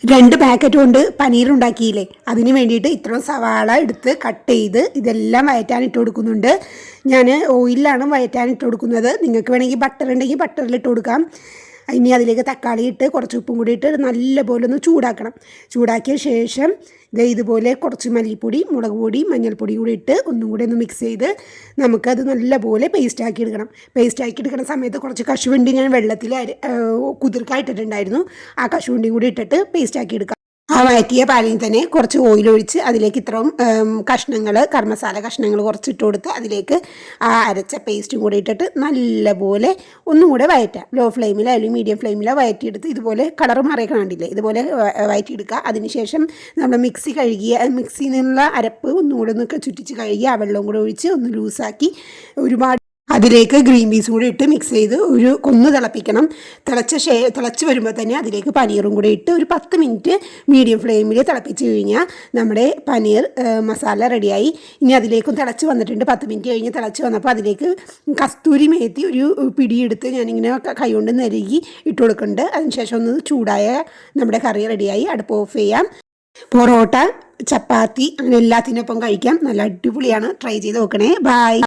2 packet കൊണ്ട് പനീർ ഉണ്ടാക്കിയില്ലേ, അതിന് വേണ്ടിയിട്ട് ഇത്രയും സവാള എടുത്ത് കട്ട് ചെയ്ത് ഇതെല്ലാം വഴറ്റാൻ ഇട്ട് കൊടുക്കുന്നുണ്ട്. ഞാൻ ഓയിലാണ് വഴറ്റാൻ ഇട്ട് കൊടുക്കുന്നത്. നിങ്ങൾക്ക് വേണമെങ്കിൽ ബട്ടർ ഉണ്ടെങ്കിൽ ബട്ടറിൽ ഇട്ട് കൊടുക്കാം. ഇനി അതിലേക്ക് തക്കാളി ഇട്ട് കുറച്ച് ഉപ്പും കൂടി ഇട്ട് നല്ലപോലെ ഒന്ന് ചൂടാക്കണം. ചൂടാക്കിയ ശേഷം ഇതുപോലെ കുറച്ച് മല്ലിപ്പൊടി, മുളക് പൊടി, മഞ്ഞൾപ്പൊടി കൂടി ഇട്ട് ഒന്നും കൂടി ഒന്ന് മിക്സ് ചെയ്ത് നമുക്കത് നല്ലപോലെ പേസ്റ്റാക്കി എടുക്കണം. പേസ്റ്റാക്കി എടുക്കുന്ന സമയത്ത് കുറച്ച് കശുവണ്ടി ഞാൻ വെള്ളത്തിൽ കുതിർക്കായിട്ടിട്ടുണ്ടായിരുന്നു. ആ കശുവണ്ടിയും കൂടി ഇട്ടിട്ട് പേസ്റ്റാക്കി എടുക്കാം. ആ വഴറ്റിയ പാലിൽ തന്നെ കുറച്ച് ഓയിലൊഴിച്ച് അതിലേക്ക് ഇത്രയും കഷ്ണങ്ങൾ, കർമസാല കഷ്ണങ്ങൾ കുറച്ചിട്ട് കൊടുത്ത് അതിലേക്ക് ആ അരച്ച പേസ്റ്റും കൂടി ഇട്ടിട്ട് നല്ലപോലെ ഒന്നും കൂടെ വഴറ്റുക. ലോ ഫ്ലെയിമിലോ അല്ലെങ്കിൽ മീഡിയം ഫ്ലെയിമിലോ വഴറ്റിയെടുത്ത് ഇതുപോലെ കളർ മാറിയൊക്കെ കണ്ടില്ലേ, ഇതുപോലെ വഴറ്റിയെടുക്കുക. അതിനുശേഷം നമ്മൾ മിക്സിയിൽ നിന്നുള്ള അരപ്പ് ഒന്നുകൂടെ ഒന്ന് ചുറ്റിച്ച് കഴുകി ആ വെള്ളവും കൂടെ ഒഴിച്ച് ഒന്ന് ലൂസാക്കി ഒരുപാട് അതിലേക്ക് ഗ്രീൻ പീസും കൂടി ഇട്ട് മിക്സ് ചെയ്ത് കൊന്ന് തിളപ്പിക്കണം. തിളച്ച് വരുമ്പോൾ തന്നെ അതിലേക്ക് പനീറും കൂടി ഇട്ട് ഒരു 10 മിനിറ്റ് മീഡിയം ഫ്ലെയിമിൽ തിളപ്പിച്ച് കഴിഞ്ഞാൽ നമ്മുടെ പനീർ മസാല റെഡിയായി. ഇനി അതിലേക്കും തിളച്ച് വന്നിട്ടുണ്ട്. 10 മിനിറ്റ് കഴിഞ്ഞ് തിളച്ച് വന്നപ്പോൾ അതിലേക്ക് കസ്തൂരി മേത്തി ഒരു പിടിയെടുത്ത് ഞാനിങ്ങനെ കൈകൊണ്ട് നെരുകി ഇട്ട് കൊടുക്കുന്നുണ്ട്. അതിനുശേഷം ഒന്ന് ചൂടായ നമ്മുടെ കറി റെഡിയായി. അടുപ്പ് ഓഫ് ചെയ്യാം. പൊറോട്ട, ചപ്പാത്തി അങ്ങനെ എല്ലാത്തിനൊപ്പം കഴിക്കാം. നല്ല അടിപൊളിയാണ്. ട്രൈ ചെയ്ത് നോക്കണേ. ബൈ.